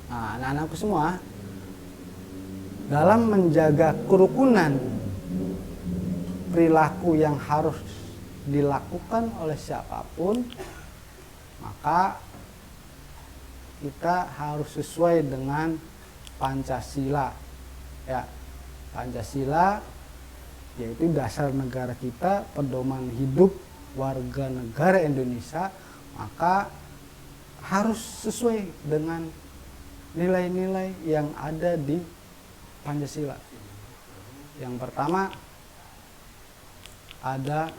Nah, anak-anakku semua, dalam menjaga kerukunan perilaku yang harus dilakukan oleh siapapun, maka kita harus sesuai dengan Pancasila, ya. Pancasila yaitu dasar negara kita, pedoman hidup warga negara Indonesia, maka harus sesuai dengan nilai-nilai yang ada di Pancasila. Yang pertama ada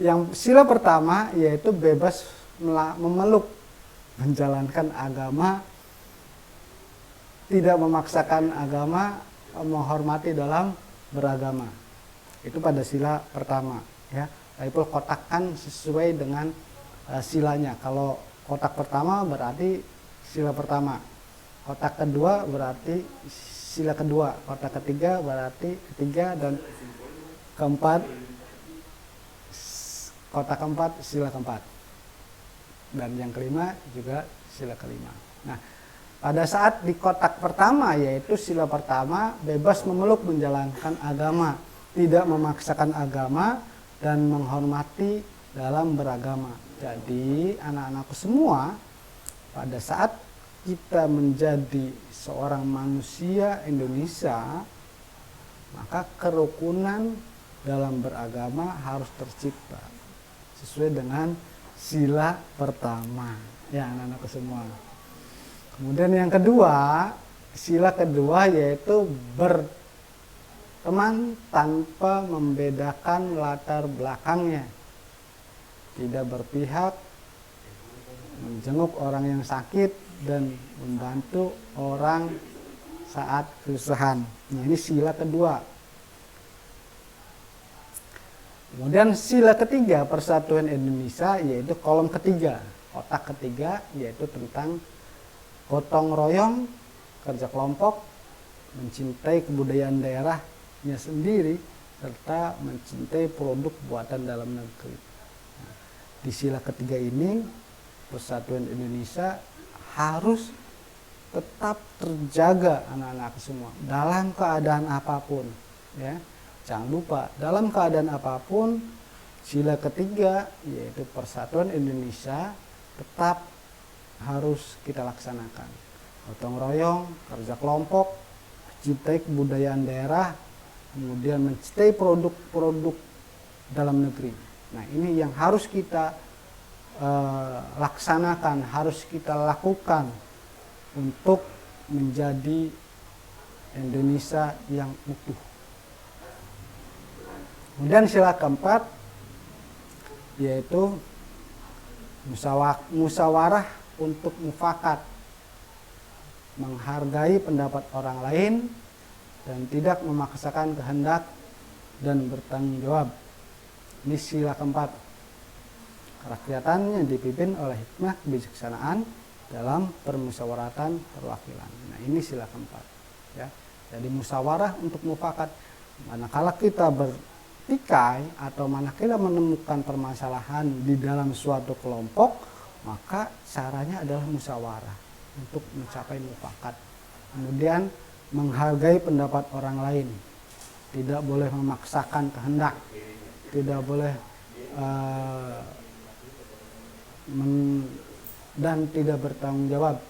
yang sila pertama, yaitu bebas memeluk, menjalankan agama, tidak memaksakan agama, menghormati dalam beragama. Itu pada sila pertama, ya. Tapi kotakkan sesuai dengan silanya. Kalau kotak pertama berarti sila pertama, kotak kedua berarti sila kedua, kotak ketiga berarti ketiga, dan keempat, kotak keempat sila keempat, dan yang kelima juga sila kelima. Nah, pada saat di kotak pertama, yaitu sila pertama, bebas memeluk, menjalankan agama, tidak memaksakan agama, dan menghormati dalam beragama. Jadi anak-anakku semua, pada saat kita menjadi seorang manusia Indonesia, maka kerukunan dalam beragama harus tercipta sesuai dengan sila pertama, ya anak-anakku semua. Kemudian yang kedua, sila kedua yaitu berteman tanpa membedakan latar belakangnya, tidak berpihak, menjenguk orang yang sakit, dan membantu orang saat kesusahan. Nah, ini sila kedua. Kemudian sila ketiga, Persatuan Indonesia, yaitu kolom ketiga, kotak ketiga, yaitu tentang gotong royong, kerja kelompok, mencintai kebudayaan daerahnya sendiri, serta mencintai produk buatan dalam negeri. Nah, di sila ketiga ini, Persatuan Indonesia harus tetap terjaga anak-anak semua dalam keadaan apapun, ya. Jangan lupa, dalam keadaan apapun, sila ketiga yaitu Persatuan Indonesia tetap harus kita laksanakan. Gotong royong, kerja kelompok, mencintai kebudayaan daerah, kemudian mencintai produk-produk dalam negeri. Nah, ini yang harus kita laksanakan, harus kita lakukan untuk menjadi Indonesia yang utuh. Kemudian sila keempat yaitu musyawarah untuk mufakat, menghargai pendapat orang lain dan tidak memaksakan kehendak dan bertanggung jawab. Ini sila keempat. Kerakyatannya dipimpin oleh hikmah kebijaksanaan dalam permusyawaratan perwakilan. Nah, ini sila keempat. Ya. Jadi musyawarah untuk mufakat. Manakala kita bertikai atau manakala menemukan permasalahan di dalam suatu kelompok, maka caranya adalah musyawarah untuk mencapai mufakat. Kemudian menghargai pendapat orang lain, tidak boleh memaksakan kehendak, tidak boleh dan tidak bertanggung jawab.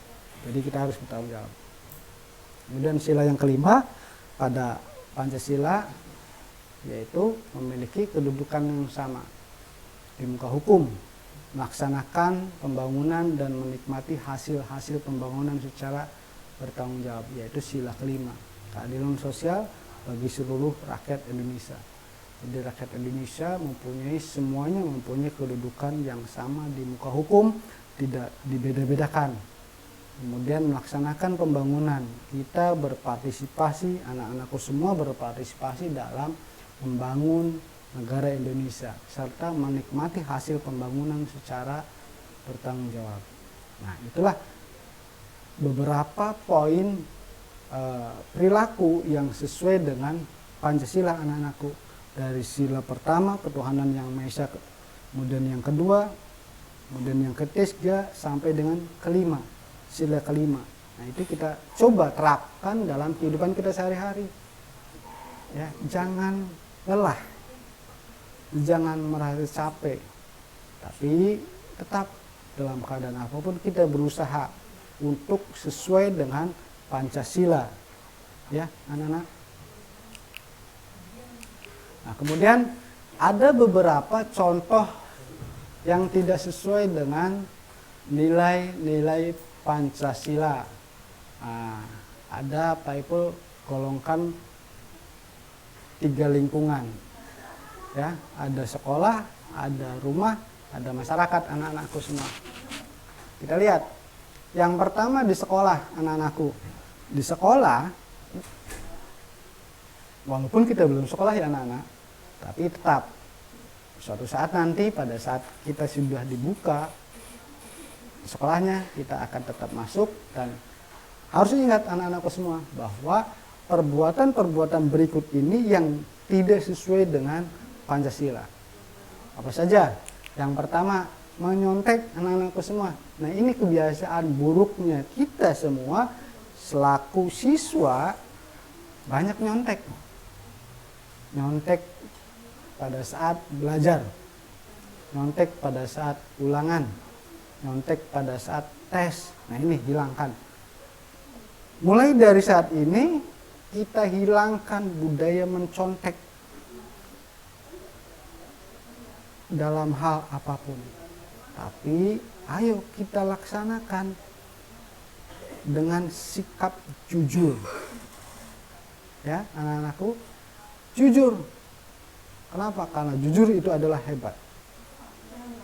Jadi kita harus bertanggung jawab. Kemudian sila yang kelima pada Pancasila yaitu memiliki kedudukan yang sama di muka hukum, melaksanakan pembangunan dan menikmati hasil-hasil pembangunan secara bertanggung jawab, yaitu sila kelima, keadilan sosial bagi seluruh rakyat Indonesia. Jadi rakyat Indonesia semuanya mempunyai kedudukan yang sama di muka hukum, tidak dibeda-bedakan. Kemudian melaksanakan pembangunan, kita berpartisipasi, anak-anakku semua berpartisipasi dalam membangun negara Indonesia serta menikmati hasil pembangunan secara bertanggung jawab. Nah, itulah beberapa poin perilaku yang sesuai dengan Pancasila, anak-anakku. Dari sila pertama, ketuhanan yang Maha Esa, kemudian yang kedua, kemudian yang ketiga, sampai dengan kelima, sila kelima. Nah, itu kita coba terapkan dalam kehidupan kita sehari-hari. Ya, jangan lelah, jangan merasa capek, tapi tetap dalam keadaan apapun kita berusaha untuk sesuai dengan Pancasila. Ya, anak-anak. Nah, kemudian ada beberapa contoh yang tidak sesuai dengan nilai-nilai Pancasila. Nah, ada Pak Ipul golongkan 3 lingkungan. Ya, ada sekolah, ada rumah, ada masyarakat, anak-anakku semua. Kita lihat. Yang pertama di sekolah, anak-anakku. Di sekolah, walaupun kita belum sekolah ya anak-anak, tapi tetap suatu saat nanti pada saat kita sudah dibuka sekolahnya, kita akan tetap masuk. Dan harus ingat anak-anakku semua bahwa perbuatan-perbuatan berikut ini yang tidak sesuai dengan Pancasila. Apa saja? Yang pertama, menyontek, anak-anakku semua. Nah, ini kebiasaan buruknya kita semua selaku siswa, banyak nyontek. Nyontek pada saat belajar, nyontek pada saat ulangan, nyontek pada saat tes. Nah, ini hilangkan. Mulai dari saat ini kita hilangkan budaya mencontek dalam hal apapun. Tapi ayo kita laksanakan dengan sikap jujur. Ya, anak-anakku, jujur. Kenapa? Karena jujur itu adalah hebat.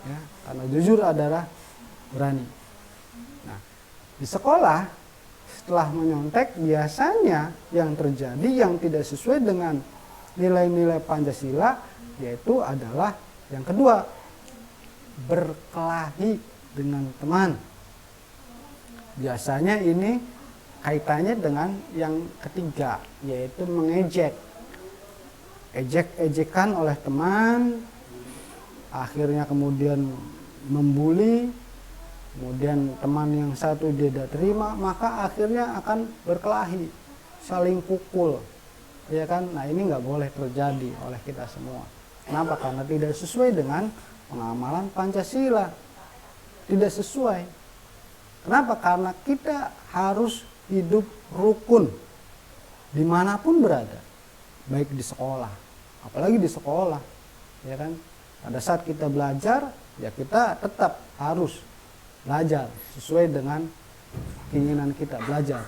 Ya, karena jujur adalah berani. Nah, di sekolah setelah menyontek biasanya yang terjadi yang tidak sesuai dengan nilai-nilai Pancasila yaitu adalah yang kedua, berkelahi dengan teman. Biasanya ini kaitannya dengan yang ketiga, yaitu mengejek. Ejek-ejekan oleh teman, akhirnya kemudian membuli, kemudian teman yang satu dia tidak terima, maka akhirnya akan berkelahi, saling pukul, ya kan? Nah, ini nggak boleh terjadi oleh kita semua. Kenapa? Karena tidak sesuai dengan pengamalan Pancasila. tidak sesuai. Kenapa? Karena kita harus hidup rukun dimanapun berada, baik di sekolah, apalagi di sekolah, ya kan. Pada saat kita belajar, ya kita tetap harus belajar sesuai dengan keinginan kita belajar.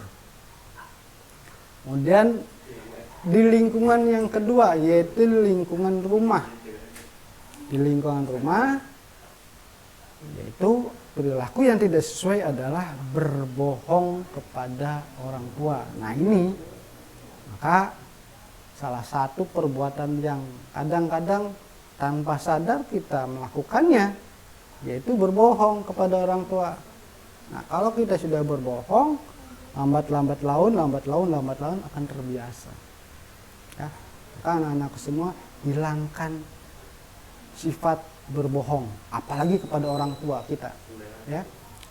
Kemudian di lingkungan yang kedua, yaitu lingkungan rumah. Di lingkungan rumah, yaitu perilaku yang tidak sesuai adalah berbohong kepada orang tua. Nah ini, maka salah satu perbuatan yang kadang-kadang tanpa sadar kita melakukannya, yaitu berbohong kepada orang tua. Nah kalau kita sudah berbohong, lambat laun akan terbiasa. Ya, anak-anakku semua, hilangkan sifat berbohong, apalagi kepada orang tua kita. Ya,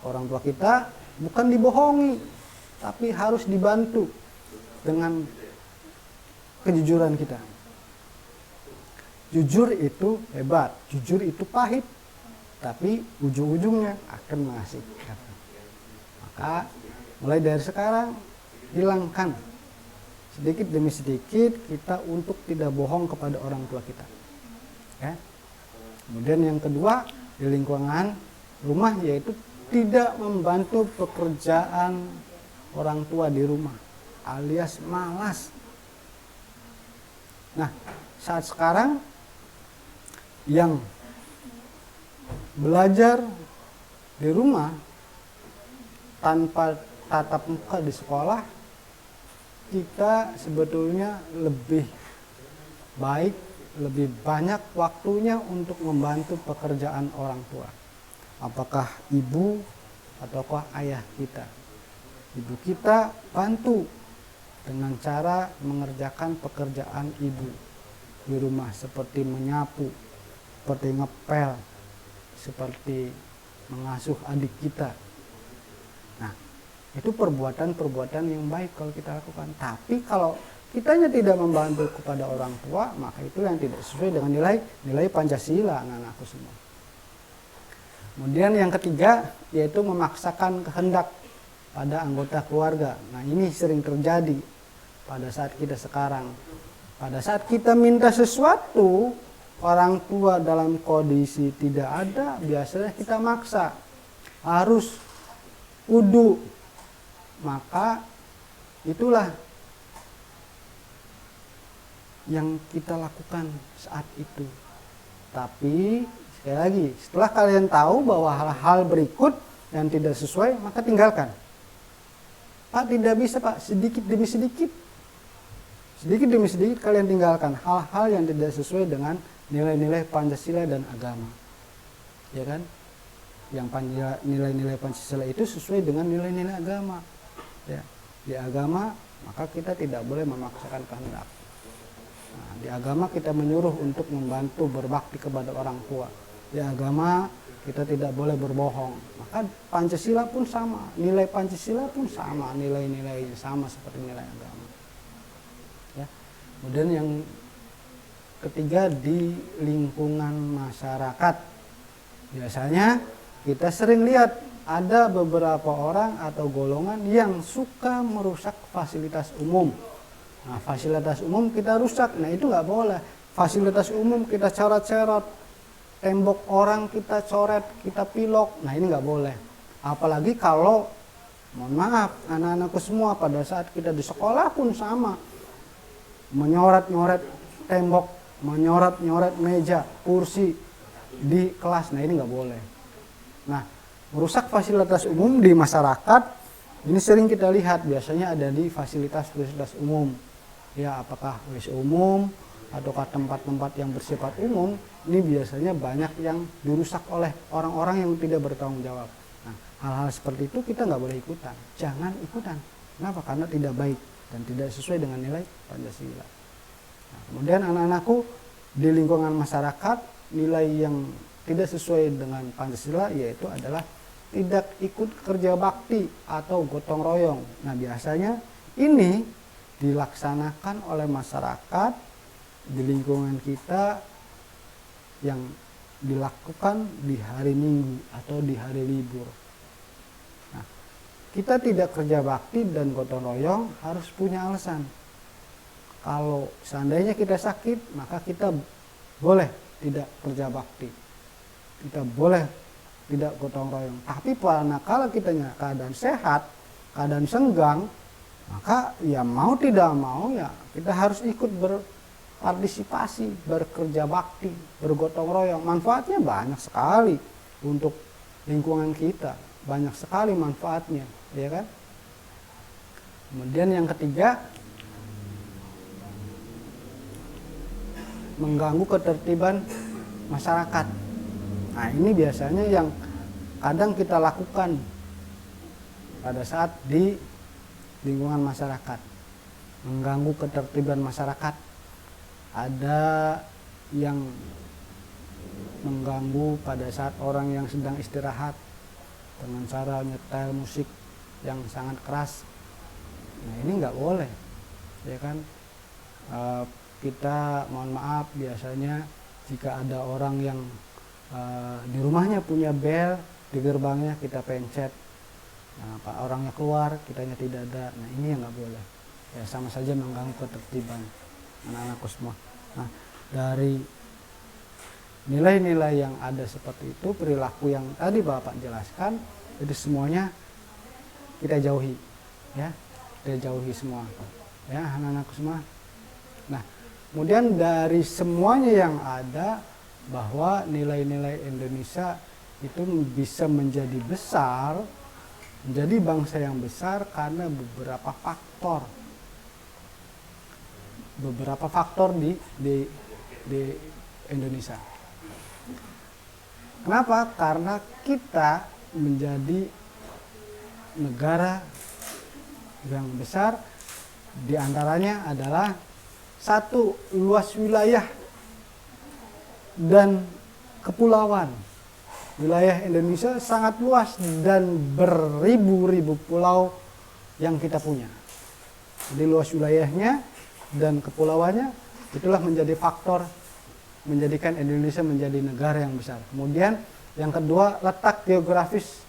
orang tua kita bukan dibohongi, tapi harus dibantu dengan kejujuran kita. Jujur itu hebat, jujur itu pahit, tapi ujung-ujungnya akan mengasihkan. Maka mulai dari sekarang hilangkan sedikit demi sedikit kita untuk tidak bohong kepada orang tua kita. Ya. Kemudian yang kedua, di lingkungan rumah, yaitu tidak membantu pekerjaan orang tua di rumah, alias malas. Nah, saat sekarang yang belajar di rumah tanpa tatap muka di sekolah, kita sebetulnya lebih baik, lebih banyak waktunya untuk membantu pekerjaan orang tua. Apakah ibu ataukah ayah kita. Ibu kita bantu dengan cara mengerjakan pekerjaan ibu di rumah, seperti menyapu, seperti ngepel, seperti mengasuh adik kita. Nah, itu perbuatan-perbuatan yang baik kalau kita lakukan. Tapi kalau kitanya tidak membantu kepada orang tua, maka itu yang tidak sesuai dengan nilai Pancasila, anak-anakku semua. Kemudian yang ketiga, yaitu memaksakan kehendak pada anggota keluarga. Nah, ini sering terjadi pada saat kita sekarang. Pada saat kita minta sesuatu, orang tua dalam kondisi tidak ada, biasanya kita maksa. Harus, kudu. Maka itulah yang kita lakukan saat itu. Tapi sekali lagi, setelah kalian tahu bahwa hal-hal berikut yang tidak sesuai, maka tinggalkan. Pak, tidak bisa Pak, sedikit demi sedikit. Sedikit demi sedikit kalian tinggalkan hal-hal yang tidak sesuai dengan nilai-nilai Pancasila dan agama. Ya kan? Yang nilai-nilai Pancasila itu sesuai dengan nilai-nilai agama. Ya, di agama maka kita tidak boleh memaksakan kehendak. Nah, di agama kita menyuruh untuk membantu berbakti kepada orang tua. Di agama kita tidak boleh berbohong. Maka Pancasila pun sama, nilai Pancasila pun sama, nilai-nilainya sama seperti nilai agama. Ya. Kemudian yang ketiga, di lingkungan masyarakat. Biasanya kita sering lihat ada beberapa orang atau golongan yang suka merusak fasilitas umum. Nah, fasilitas umum kita rusak, nah itu nggak boleh. Fasilitas umum kita coret-coret, tembok orang kita coret, kita pilok, nah ini nggak boleh. Apalagi kalau, mohon maaf anak-anakku semua, pada saat kita di sekolah pun sama, menyoret-nyoret tembok, menyoret-nyoret meja, kursi di kelas, nah ini nggak boleh. Nah, merusak fasilitas umum di masyarakat ini sering kita lihat, biasanya ada di fasilitas-fasilitas umum. Ya, apakah WC umum ataukah tempat-tempat yang bersifat umum, ini biasanya banyak yang dirusak oleh orang-orang yang tidak bertanggung jawab. Nah, hal-hal seperti itu kita nggak boleh ikutan, jangan ikutan. Kenapa? Karena tidak baik dan tidak sesuai dengan nilai Pancasila. Nah, kemudian anak-anakku, di lingkungan masyarakat, nilai yang tidak sesuai dengan Pancasila yaitu adalah tidak ikut kerja bakti atau gotong royong. Nah, biasanya ini dilaksanakan oleh masyarakat di lingkungan kita yang dilakukan di hari Minggu atau di hari libur. Nah, kita tidak kerja bakti dan gotong royong harus punya alasan. Kalau seandainya kita sakit, maka kita boleh tidak kerja bakti. Kita boleh tidak gotong royong. Tapi kalau kitanya keadaan sehat, keadaan senggang, maka ya mau tidak mau ya kita harus ikut berpartisipasi, bekerja bakti, bergotong royong. Manfaatnya banyak sekali untuk lingkungan kita, banyak sekali manfaatnya, ya kan? Kemudian yang ketiga, mengganggu ketertiban masyarakat. Nah, ini biasanya yang kadang kita lakukan pada saat di lingkungan masyarakat. Mengganggu ketertiban masyarakat. Ada yang mengganggu pada saat orang yang sedang istirahat dengan cara nyetel musik yang sangat keras. Nah, ini nggak boleh, ya kan? Kita mohon maaf, biasanya jika ada orang yang di rumahnya punya bel di gerbangnya, kita pencet. Nah, Pak orangnya keluar, kitanya tidak ada. Nah, ini yang nggak boleh. Ya, sama saja mengganggu ketertiban anak-anakku semua. Nah, dari nilai-nilai yang ada seperti itu, perilaku yang tadi Bapak jelaskan, itu semuanya kita jauhi, ya, kita jauhi semua, ya, anak-anakku semua. Nah, kemudian dari semuanya yang ada, bahwa nilai-nilai Indonesia itu bisa menjadi besar, menjadi bangsa yang besar karena beberapa faktor di Indonesia. Kenapa? Karena kita menjadi negara yang besar, diantaranya adalah satu, luas wilayah dan kepulauan. Wilayah Indonesia sangat luas dan beribu-ribu pulau yang kita punya. Jadi luas wilayahnya dan kepulauannya itulah menjadi faktor menjadikan Indonesia menjadi negara yang besar. Kemudian yang kedua, letak geografis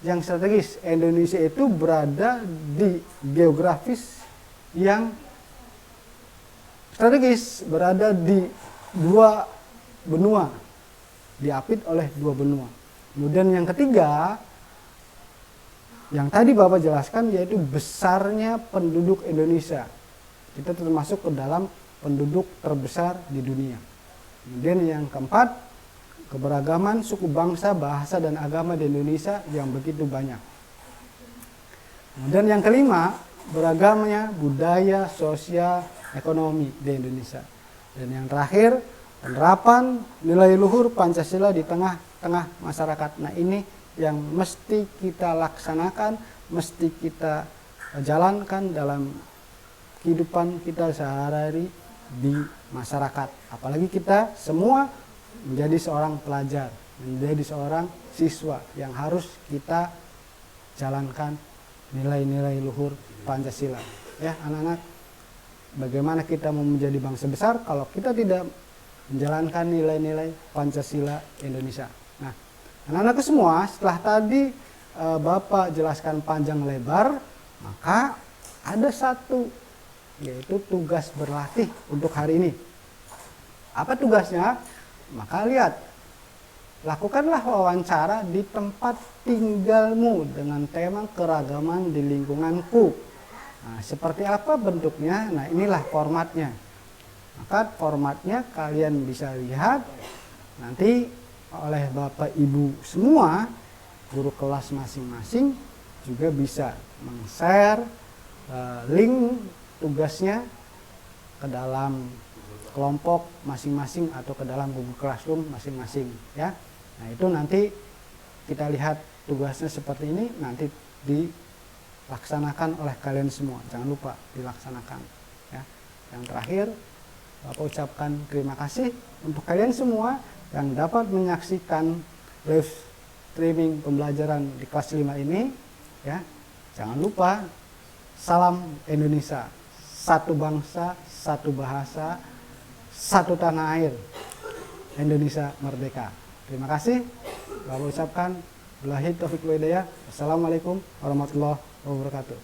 yang strategis. Indonesia itu berada di geografis yang strategis, berada di dua benua, diapit oleh dua benua. Kemudian yang ketiga, yang tadi Bapak jelaskan, yaitu besarnya penduduk Indonesia. Kita termasuk ke dalam penduduk terbesar di dunia. Kemudian yang keempat, keberagaman suku bangsa, bahasa, dan agama di Indonesia yang begitu banyak. Kemudian yang kelima, beragamnya budaya, sosial, ekonomi di Indonesia. Dan yang terakhir, penerapan nilai luhur Pancasila di tengah-tengah masyarakat. Nah, ini yang mesti kita laksanakan, mesti kita jalankan dalam kehidupan kita sehari-hari di masyarakat. Apalagi kita semua menjadi seorang pelajar, menjadi seorang siswa yang harus kita jalankan nilai-nilai luhur Pancasila. Ya, anak-anak, bagaimana kita mau menjadi bangsa besar kalau kita tidak menjalankan nilai-nilai Pancasila Indonesia. Nah, anak-anakku semua, setelah tadi Bapak jelaskan panjang lebar, maka ada satu, yaitu tugas berlatih untuk hari ini. Apa tugasnya? Maka lihat, lakukanlah wawancara di tempat tinggalmu dengan tema keragaman di lingkunganku. Nah, seperti apa bentuknya? Nah, inilah formatnya. Maka formatnya kalian bisa lihat nanti oleh Bapak Ibu semua, guru kelas masing-masing juga bisa meng-share link tugasnya ke dalam kelompok masing-masing atau ke dalam Google Classroom masing-masing, ya. Nah, itu nanti kita lihat tugasnya seperti ini, nanti dilaksanakan oleh kalian semua. Jangan lupa dilaksanakan, ya. Yang terakhir, Bapak ucapkan terima kasih untuk kalian semua yang dapat menyaksikan live streaming pembelajaran di kelas 5 ini, ya. Jangan lupa, salam Indonesia, satu bangsa, satu bahasa, satu tanah air, Indonesia merdeka. Terima kasih. Kami ucapkan billahi taufiq wal hidayah. Assalamualaikum warahmatullahi wabarakatuh.